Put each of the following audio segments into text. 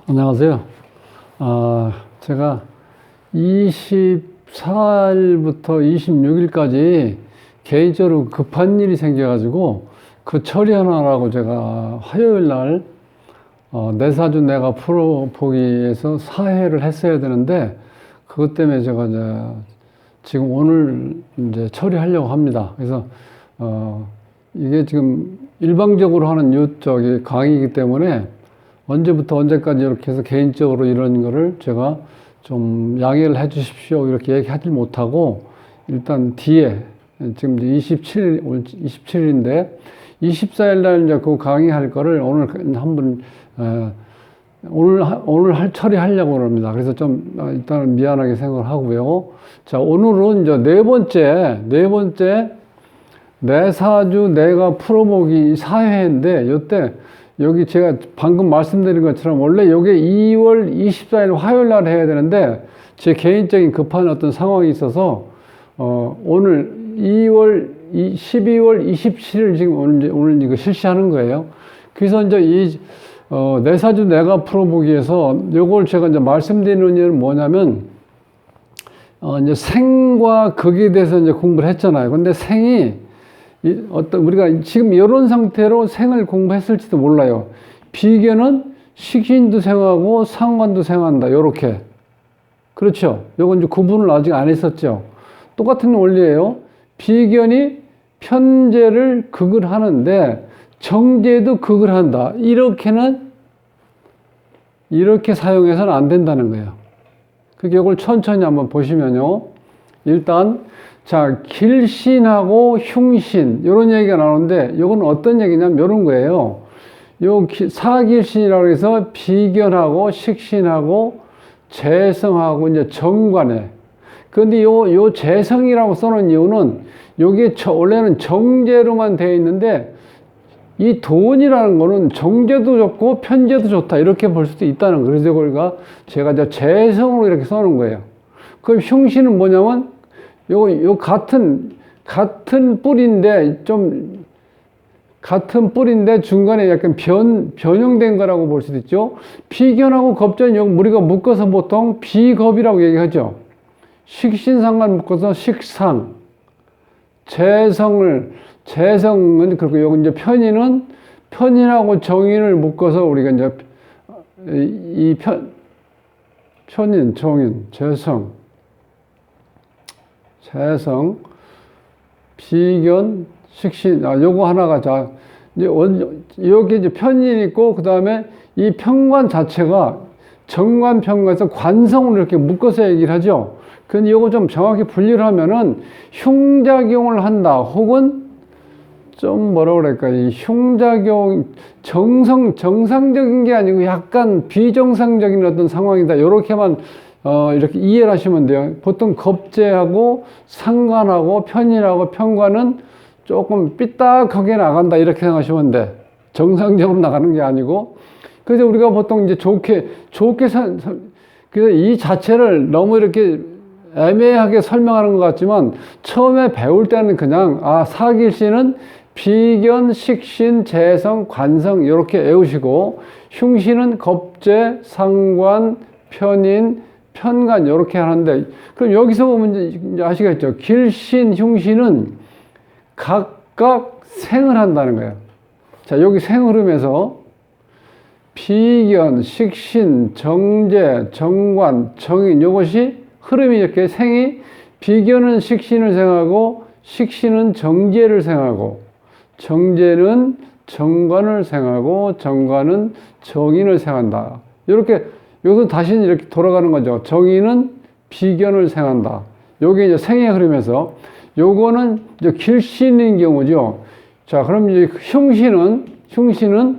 안녕하세요. 제가 24일부터 26일까지 개인적으로 급한 일이 생겨가지고 그 처리하느라고 제가 화요일 날 내 사주 내가 풀어보기에서 사회를 했어야 되는데 그것 때문에 제가 이제 지금 오늘 이제 처리하려고 합니다. 그래서 이게 지금 일방적으로 하는 저기 강의이기 때문에 언제부터 언제까지 이렇게 해서 개인적으로 이런 거를 제가 좀 양해를 해 주십시오 이렇게 얘기하지 못하고 일단 뒤에 지금 이제 27일인데 24일 날 이제 그 강의할 거를 오늘 한번 오늘 처리하려고 합니다. 그래서 좀 일단은 미안하게 생각을 하고요. 자, 오늘은 이제 네 번째 내 사주 내가 풀어보기 4회인데 요때 여기 제가 방금 말씀드린 것처럼 원래 요게 2월 24일 화요일 날 해야 되는데 제 개인적인 급한 어떤 상황이 있어서 오늘 12월 27일 지금 오늘 이거 실시하는 거예요. 그래서 이제 내 사주 내가 풀어보기에서 요걸 제가 이제 말씀드리는 이유는 뭐냐면 이제 생과 극에 대해서 이제 공부를 했잖아요. 근데 생이 우리가 지금 이런 상태로 생을 공부했을지도 몰라요. 비견은 식신도 생하고 상관도 생한다. 요렇게. 그렇죠. 요건 이제 구분을 아직 안 했었죠. 똑같은 원리예요. 비견이 편제를 극을 하는데 정제도 극을 한다. 이렇게 사용해서는 안 된다는 거예요. 그러니까 이걸 천천히 한번 보시면요. 일단 자, 길신하고 흉신 이런 얘기가 나오는데 이건 어떤 얘기냐면 이런 거예요. 요 사길신이라고 해서 비견하고 식신하고 재성하고 이제 정관에. 그런데 요 재성이라고 써놓은 이유는 요게 원래는 정제로만 되어 있는데 이 돈이라는 거는 정제도 좋고 편제도 좋다 이렇게 볼 수도 있다는 거예요. 그래서 이걸 제가 이제 재성으로 이렇게 써놓은 거예요. 그럼 흉신은 뭐냐면 요 같은 뿌리인데 같은 뿌리인데 중간에 약간 변형된 거라고 볼 수도 있죠. 비견하고 겁전이 우리가 묶어서 보통 비겁이라고 얘기하죠. 식신상관 묶어서 식상. 재성은 그렇고 요거 이제 편인하고 정인을 묶어서 우리가 이제 편인, 정인, 재성, 비견, 식신, 요거 하나가 여기 이제 편인 있고, 그 다음에 이 편관 자체가 정관 편관에서 관성을 이렇게 묶어서 얘기를 하죠. 근데 요거 좀 정확히 분리를 하면은 흉작용을 한다, 혹은 좀 뭐라고 그럴까, 이 흉작용, 정상적인 게 아니고 약간 비정상적인 어떤 상황이다. 요렇게만 이렇게 이해를 하시면 돼요. 보통 겁재하고 상관하고 편인하고 편관은 조금 삐딱하게 나간다 이렇게 생각하시면 돼. 정상적으로 나가는 게 아니고. 그래서 우리가 보통 이제 그래서 이 자체를 너무 이렇게 애매하게 설명하는 것 같지만 처음에 배울 때는 그냥 사길신은 비견, 식신, 재성, 관성 이렇게 외우시고 흉신은 겁재, 상관, 편인, 편관 이렇게 하는데 그럼 여기서 보면 이제 아시겠죠? 길신, 흉신은 각각 생을 한다는 거예요. 자, 여기 생 흐름에서 비견, 식신, 정제, 정관, 정인 이것이 흐름이 이렇게 생이 비견은 식신을 생하고 식신은 정제를 생하고 정제는 정관을 생하고 정관은 정인을 생한다. 이렇게 여기서 다시 이렇게 돌아가는 거죠. 정인은 비견을 생한다. 요게 이제 생의 흐름에서 요거는 이제 길신인 경우죠. 자, 그럼 이제 흉신은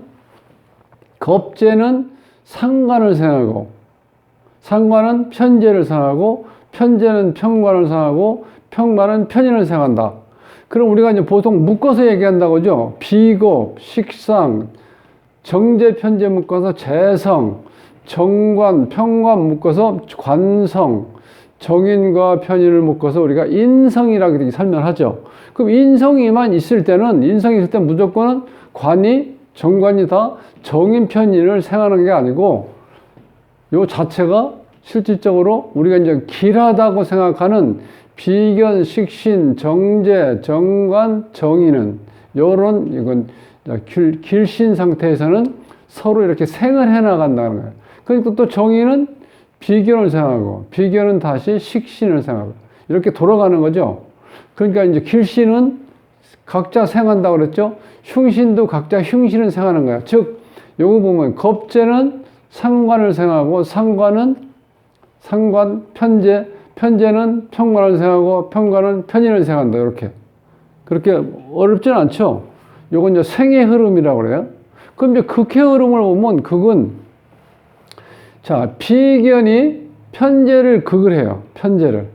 겁재는 상관을 생하고 상관은 편제를 생하고 편제는 편관을 생하고 편관은 편인을 생한다. 그럼 우리가 이제 보통 묶어서 얘기한다고 하죠. 비겁, 식상, 정제, 편제 묶어서 재성, 정관, 편관 묶어서 관성, 정인과 편인을 묶어서 우리가 인성이라고 설명하죠. 그럼 인성이 있을 때 무조건 관이, 정관이 다 정인, 편인을 생하는 게 아니고 요 자체가 실질적으로 우리가 이제 길하다고 생각하는 비견, 식신, 정제, 정관, 정의는 요런 이건 길신 상태에서는 서로 이렇게 생을 해 나간다는 거예요. 그러니까 또 정의는 비견을 생각하고 비견은 다시 식신을 생각하고 이렇게 돌아가는 거죠. 그러니까 이제 길신은 각자 생한다고 그랬죠. 흉신도 각자 흉신을 생하는 거야. 즉 요거 보면 겁재는 상관을 생하고 상관, 편재, 편재는 평관을 생하고 평관은 편인을 생한다. 이렇게. 그렇게 어렵지는 않죠. 요건 이제 생의 흐름이라고 그래요. 그럼 이제 극의 흐름을 보면 극은 자, 비견이 편재를 극을 해요. 편재를.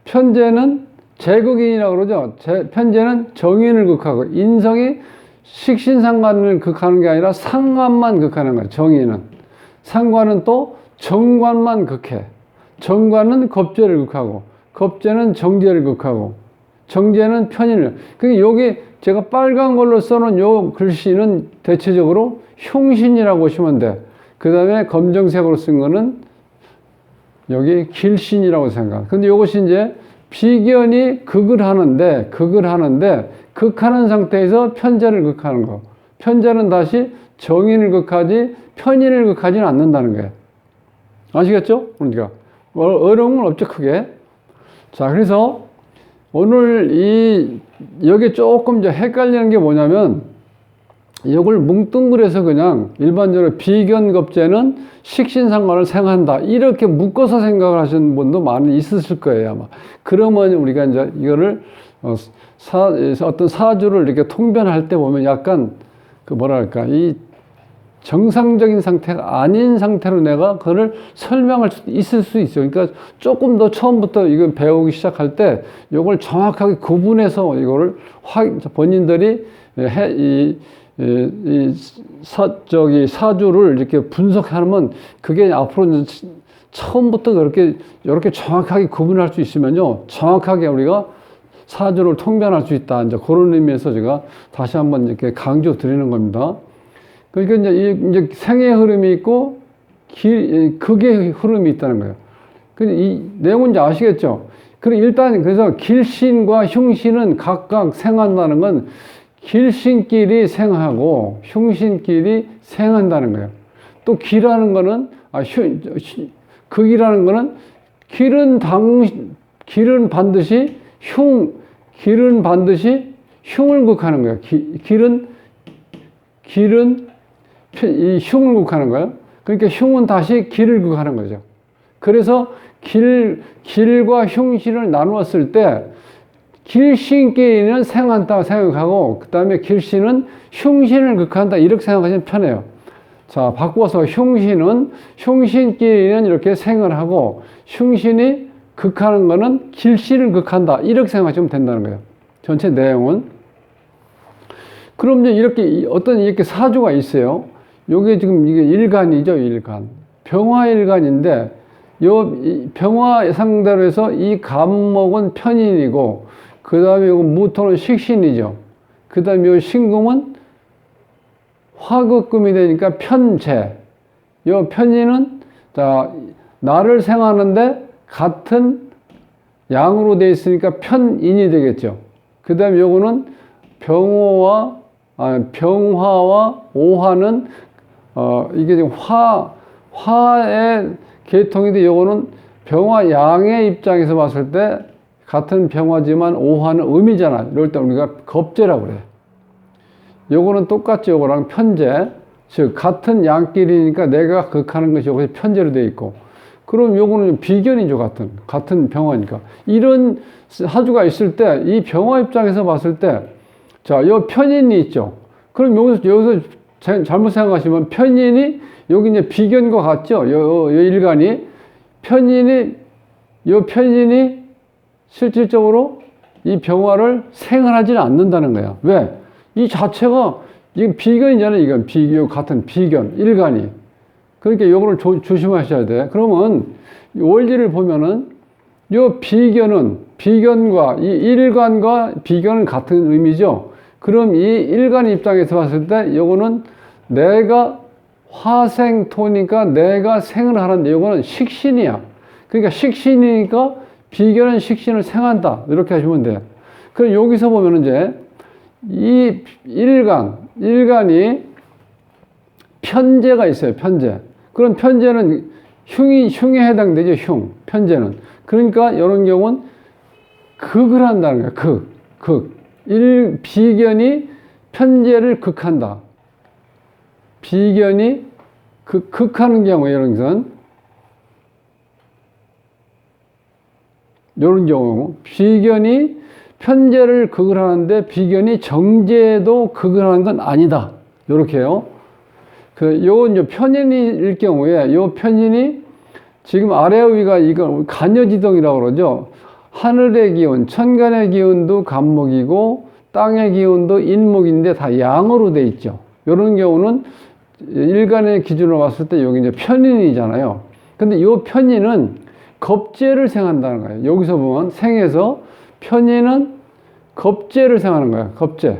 편재는 제극인이라고 그러죠. 편재는 정인을 극하고 인성이 식신상관을 극하는 게 아니라 상관만 극하는 거예요. 정인은. 상관은 또 정관만 극해. 정관은 겁재를 극하고 겁재는 정재를 극하고 정재는 편인을. 그러니까 여기 제가 빨간 걸로 써놓은 요 글씨는 대체적으로 흉신이라고 보시면 돼. 그 다음에 검정색으로 쓴 거는 여기 길신이라고 생각. 근데 이것이 이제 비견이 극을 하는데 극하는 상태에서 편재를 극하는 거. 편재는 다시 정인을 극하지 편인을 극하지는 않는다는 거예요. 아시겠죠? 그러니까 어려운 건 없죠, 크게. 자, 그래서 오늘 여기 조금 이제 헷갈리는 게 뭐냐면 이걸 뭉뚱그려서 그냥 일반적으로 비견겁재는 식신상관을 생한다 이렇게 묶어서 생각을 하시는 분도 많이 있으실 거예요, 아마. 그러면 우리가 이제 이거를 어떤 사주를 이렇게 통변할 때 보면 약간 그 뭐랄까 이 정상적인 상태가 아닌 상태로 내가 그걸 설명할 수 있을 수 있어요. 그러니까 조금 더 처음부터 이걸 배우기 시작할 때 이걸 정확하게 구분해서 이거를 본인들이 사주를 이렇게 분석하면 그게 앞으로 처음부터 이렇게 정확하게 구분할 수 있으면요. 정확하게 우리가 사주를 통변할 수 있다. 이제 그런 의미에서 제가 다시 한번 이렇게 강조 드리는 겁니다. 그러니까 이제 생의 흐름이 있고 극의 흐름이 있다는 거예요. 이 내용은 이제 아시겠죠? 그래서 길신과 흉신은 각각 생한다는 건 길신끼리 생하고 흉신끼리 생한다는 거예요. 또 기라는 거는 극이라는 거는 길은 반드시 흉을 극하는 거예요. 길은 이 흉을 극하는 거예요. 그러니까 흉은 다시 길을 극하는 거죠. 그래서 길과 흉신을 나누었을 때 길신끼리는 생한다 생각하고 그 다음에 길신은 흉신을 극한다 이렇게 생각하시면 편해요. 자, 바꾸어서 흉신끼리는 이렇게 생을 하고 흉신이 극하는 거는 길신을 극한다 이렇게 생각하시면 된다는 거예요. 전체 내용은. 그럼 이제 이렇게 사주가 있어요. 요게 지금 이게 일간이죠, 일간. 병화일간인데 요 병화 상대로 해서 이 간목은 편인이고 그 다음에 요거 무토는 식신이죠. 그 다음에 요 신금은 화극금이 되니까 편재. 요 편인은 자 나를 생하는데 같은 양으로 되어 있으니까 편인이 되겠죠. 그 다음에 요거는 병화와 오화는 이게 지금 화의 계통인데 요거는 병화 양의 입장에서 봤을 때 같은 병화지만 오화는 음이잖아. 이럴 때 우리가 겁재라고 그래. 요거는 똑같이 요거랑 편재. 즉 같은 양끼리니까 내가 극하는 것이 여기서 편재로 되어 있고 그럼 요거는 비견이죠. 같은 병화니까. 이런 사주가 있을 때 이 병화 입장에서 봤을 때 자, 요 편인이 있죠. 그럼 여기서 잘못 생각하시면 편인이 여기 이제 비견과 같죠. 요 일간이 편인이 실질적으로 이 병화를 생활하지는 않는다는 거야. 왜? 이 자체가 이건 비견이잖아요. 이건 같은 비견 일간이. 그러니까 요거를 조심하셔야 돼. 그러면 원리를 보면은 요 비견과 이 일간과 비견은 같은 의미죠. 그럼 이 일간 입장에서 봤을 때 요거는 내가 화생토니까 내가 생을 하는데 이거는 식신이야. 그러니까 식신이니까 비견은 식신을 생한다. 이렇게 하시면 돼요. 그럼 여기서 보면 이제 이 일간이 편제가 있어요. 편제. 그럼 편제는 흉에 해당되죠. 편제는. 그러니까 이런 경우는 극을 한다는 거야. 비견이 편제를 극한다. 비견이 극하는 경우, 이런 경우, 비견이 편제를 극을 하는데 비견이 정제도 극을 하는 건 아니다. 요렇게요. 요건 편인일 경우에, 요 편인이 지금 아래 위가 이거 간여지동이라고 그러죠. 하늘의 기운, 천간의 기운도 간목이고, 땅의 기운도 인목인데 다 양으로 돼 있죠. 요런 경우는 일간의 기준으로 봤을 때 여기 이제 편인이잖아요. 근데 요 편인은 겁재를 생한다는 거예요. 여기서 보면 생에서 편인은 겁재를 생하는 거예요. 겁재.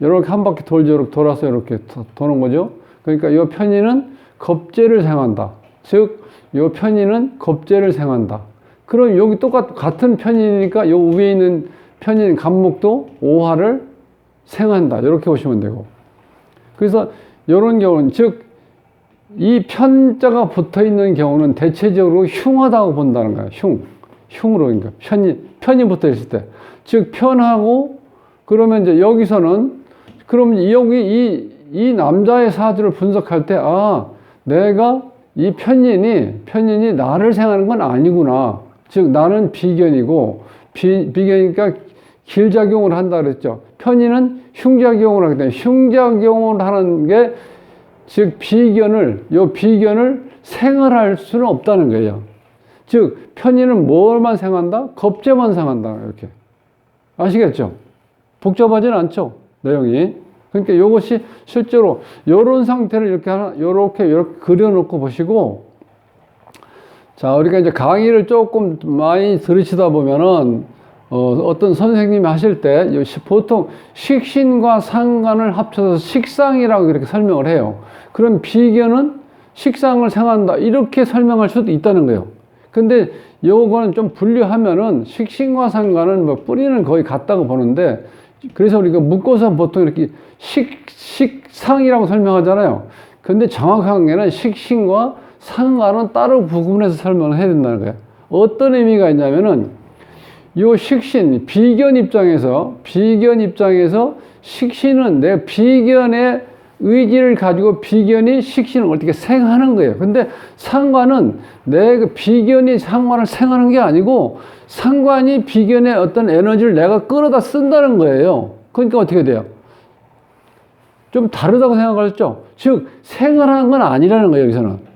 이렇게 한 바퀴 돌아서 이렇게 도는 거죠. 그러니까 이 편인은 겁재를 생한다. 즉, 이 편인은 겁재를 생한다. 그럼 여기 같은 편인이니까 이 위에 있는 편인 간목도 오화를 생한다. 이렇게 보시면 되고. 그래서 이런 경우는, 즉, 이 편자가 붙어 있는 경우는 대체적으로 흉하다고 본다는 거예요. 흉으로, 그러니까 편이 붙어 있을 때. 즉, 편하고, 그러면 이제 여기서는, 그럼 여기 이 남자의 사주를 분석할 때, 내가 이 편인이 나를 생하는 건 아니구나. 즉, 나는 비견이고, 비견이니까 길작용을 한다 그랬죠. 편인은 흉작용을 하기 때문에, 흉작용을 하는 게, 즉, 비견을 생활할 수는 없다는 거예요. 즉, 편인은 뭘만 생한다? 겁재만 생한다. 이렇게. 아시겠죠? 복잡하지는 않죠? 내용이. 그러니까 이것이 실제로 이런 상태를 이렇게 그려놓고 보시고, 자, 우리가 이제 강의를 조금 많이 들으시다 보면은, 어떤 선생님이 하실 때 보통 식신과 상관을 합쳐서 식상이라고 이렇게 설명을 해요. 그럼 비견은 식상을 생한다. 이렇게 설명할 수도 있다는 거예요. 근데 요거는 좀 분류하면은 식신과 상관은 뭐 뿌리는 거의 같다고 보는데, 그래서 우리가 묶어서 보통 이렇게 식상이라고 설명하잖아요. 근데 정확한 게는 식신과 상관은 따로 구분해서 설명을 해야 된다는 거예요. 어떤 의미가 있냐면은, 요 식신, 비견 입장에서 식신은 내 비견의 의지를 가지고 비견이 식신을 어떻게 생하는 거예요. 근데 상관은 내 비견이 상관을 생하는 게 아니고, 상관이 비견의 어떤 에너지를 내가 끌어다 쓴다는 거예요. 그러니까 어떻게 돼요? 좀 다르다고 생각하셨죠? 즉, 생활하는 건 아니라는 거예요, 여기서는.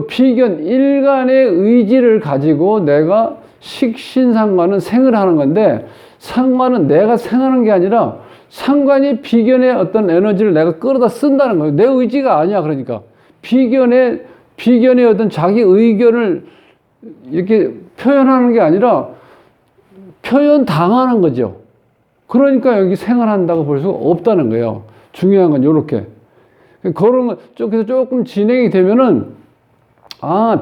비견, 일간의 의지를 가지고 내가 식신상관은 생을 하는 건데, 상관은 내가 생하는 게 아니라 상관이 비견의 어떤 에너지를 내가 끌어다 쓴다는 거예요. 내 의지가 아니야, 그러니까. 비견의 어떤 자기 의견을 이렇게 표현하는 게 아니라 표현당하는 거죠. 그러니까 여기 생활한다고 볼 수가 없다는 거예요. 중요한 건 요렇게. 그런 거, 그래서 조금 진행이 되면은,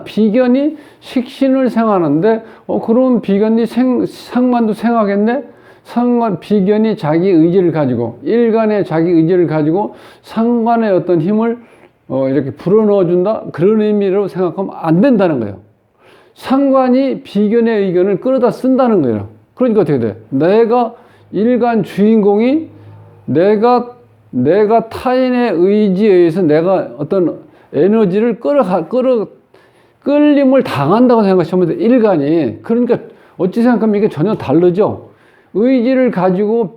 비견이 식신을 생하는데, 그럼 비견이 상관도 생하겠네? 비견이 자기 의지를 가지고, 일간의 자기 의지를 가지고 상관의 어떤 힘을, 이렇게 불어넣어준다? 그런 의미로 생각하면 안 된다는 거예요. 상관이 비견의 의견을 끌어다 쓴다는 거예요. 그러니까 어떻게 돼? 내가 일간 주인공이 내가 타인의 의지에 의해서 내가 어떤 에너지를 끌림을 당한다고 생각하시면 돼, 일간이. 그러니까 어찌 생각하면 이게 전혀 다르죠? 의지를 가지고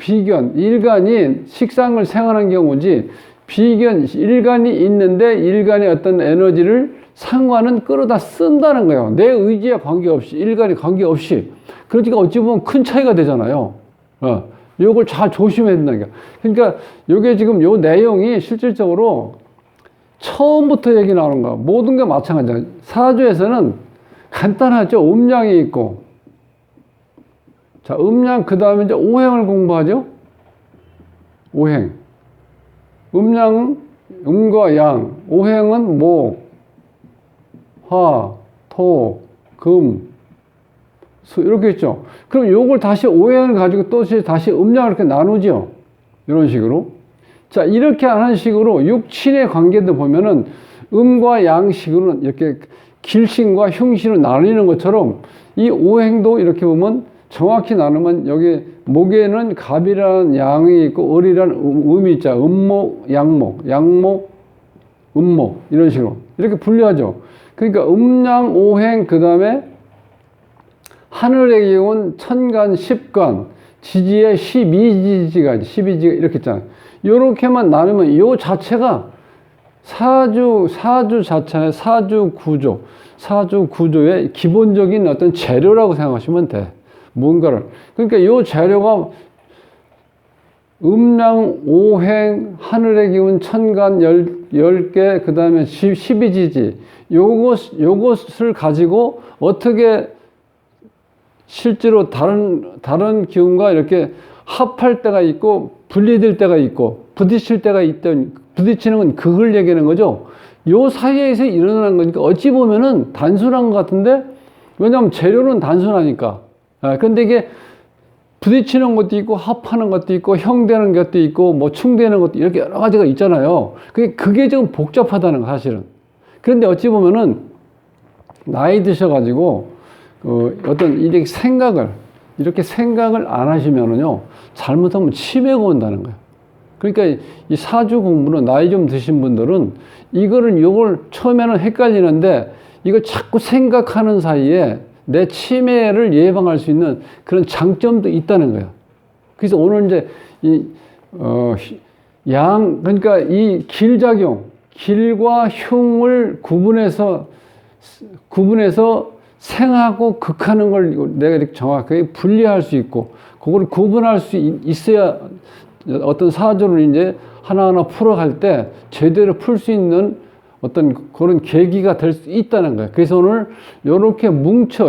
일간이 식상을 생활한 경우지, 일간이 있는데 일간의 어떤 에너지를 상관은 끌어다 쓴다는 거예요. 내 의지에 관계없이, 일간에 관계없이. 그러니까 어찌 보면 큰 차이가 되잖아요. 요걸 잘 조심해야 된다는 거야. 그러니까 요게 지금 요 내용이 실질적으로 처음부터 얘기 나오는 거야. 모든 게 마찬가지야. 사주에서는 간단하죠. 음양이 있고. 자, 음양, 그 다음에 이제 오행을 공부하죠. 오행. 음양, 음과 양, 오행은 목, 화, 토, 금, 수 이렇게 있죠. 그럼 요걸 다시 오행을 가지고 또 다시 음양을 이렇게 나누죠. 이런 식으로. 자, 이렇게 하는 식으로 육친의 관계도 보면은 음과 양식으로는 이렇게 길신과 흉신을 나누는 것처럼 이 오행도 이렇게 보면 정확히 나누면 여기 목에는 갑이라는 양이 있고 을이라는 음이 있죠. 음목, 양목, 양목, 음목 이런 식으로 이렇게 분류하죠. 그러니까 음양 오행 그 다음에 하늘의 경우는 천간, 십간, 지지에 12지지가 12지가 이렇게 있잖아요. 요렇게만 나누면 요 자체가 사주 자체의 사주 구조의 기본적인 어떤 재료라고 생각하시면 돼. 뭔가를. 그러니까 요 재료가 음양, 오행, 하늘의 기운, 천간 10개, 그 다음에 12지지. 요것을 가지고 어떻게 실제로 다른 기운과 이렇게 합할 때가 있고, 분리될 때가 있고, 부딪힐 때가 있던, 부딪히는 건 그걸 얘기하는 거죠. 요 사이에서 일어나는 거니까 어찌 보면은 단순한 것 같은데, 왜냐하면 재료는 단순하니까. 그런데 이게 부딪히는 것도 있고, 합하는 것도 있고, 형되는 것도 있고, 뭐 충되는 것도 이렇게 여러 가지가 있잖아요. 그게 좀 복잡하다는 거, 사실은. 그런데 어찌 보면은 나이 드셔가지고, 어떤 이렇게 생각을 안 하시면은요, 잘못하면 치매가 온다는 거예요. 그러니까 이 사주 공부는 나이 좀 드신 분들은 요걸 처음에는 헷갈리는데 이걸 자꾸 생각하는 사이에 내 치매를 예방할 수 있는 그런 장점도 있다는 거예요. 그래서 오늘 이제 그러니까 이 길작용, 길과 흉을 구분해서 생하고 극하는 걸 내가 이렇게 정확하게 분리할 수 있고, 그걸 구분할 수 있어야 어떤 사주를 이제 하나하나 풀어갈 때 제대로 풀 수 있는 어떤 그런 계기가 될 수 있다는 거예요. 그래서 오늘 이렇게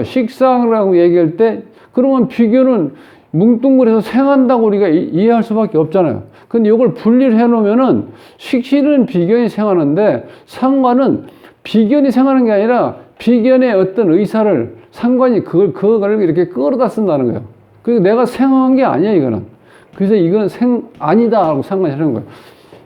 식상이라고 얘기할 때, 그러면 비견은 뭉뚱그려서 생한다고 우리가 이해할 수밖에 없잖아요. 근데 이걸 분리를 해 놓으면은 식신은 비견이 생하는데 상관은 비견이 생하는 게 아니라 비견의 어떤 의사를 상관이 그걸 이렇게 끌어다 쓴다는 거예요. 그리고 내가 생각한 게 아니야, 이거는. 그래서 이건 아니다 하고 상관이 하는 거예요.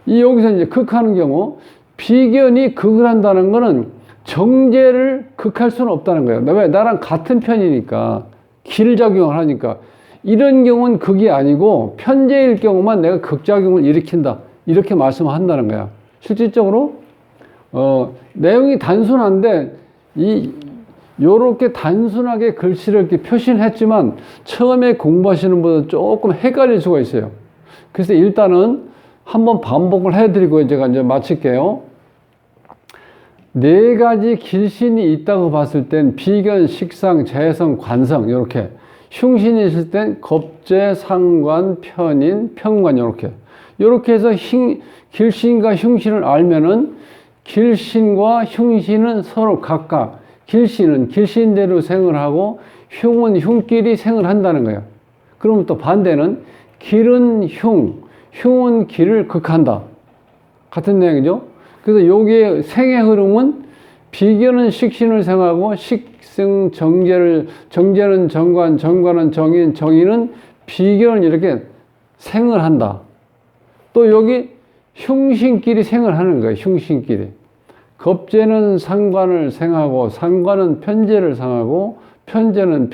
여기서 이제 극하는 경우, 비견이 극을 한다는 거는 정제를 극할 수는 없다는 거예요. 왜? 나랑 같은 편이니까, 길작용을 하니까. 이런 경우는 극이 아니고, 편제일 경우만 내가 극작용을 일으킨다. 이렇게 말씀한다는 거야. 실질적으로, 내용이 단순한데, 요렇게 단순하게 글씨를 이렇게 표시를 했지만 처음에 공부하시는 분은 조금 헷갈릴 수가 있어요. 그래서 일단은 한번 반복을 해드리고 제가 이제 마칠게요. 4가지 길신이 있다고 봤을 땐 비견, 식상, 재성, 관성 이렇게, 흉신이 있을 땐 겁재, 상관, 편인, 편관 이렇게 해서 길신과 흉신을 알면은 길신과 흉신은 서로 각각, 길신은 길신대로 생을 하고 흉은 흉끼리 생을 한다는 거예요. 그러면 또 반대는 길은 흉은 길을 극한다. 같은 내용이죠. 그래서 여기에 생의 흐름은 비견은 식신을 생하고 식승 정제는 정관, 정관은 정인, 정인은 비견을 이렇게 생을 한다. 또 여기 흉신끼리 생을 하는 거예요. 흉신끼리. 겁재는 상관을 생하고, 상관은 편제를 생하고, 편제는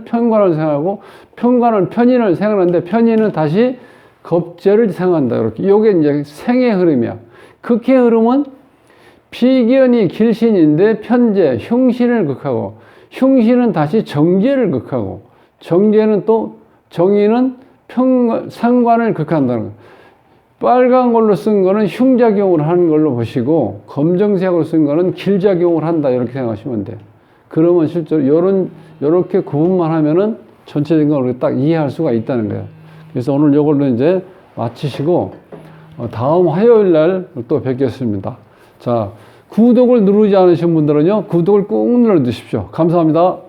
편관을 생하고, 편관은 편인을 생하는데, 편인은 다시 겁재를 생한다. 이렇게. 이게 이제 생의 흐름이야. 극의 흐름은 비견이 길신인데, 편제, 흉신을 극하고, 흉신은 다시 정제를 극하고, 정제는 또, 정인은 상관을 극한다는 거예요. 빨간 걸로 쓴 거는 흉작용을 하는 걸로 보시고, 검정색으로 쓴 거는 길작용을 한다. 이렇게 생각하시면 돼요. 그러면 실제로 요렇게 구분만 하면은 전체적인 걸 딱 이해할 수가 있다는 거예요. 그래서 오늘 요걸로 이제 마치시고, 다음 화요일 날 또 뵙겠습니다. 자, 구독을 누르지 않으신 분들은요, 구독을 꾹 눌러 주십시오. 감사합니다.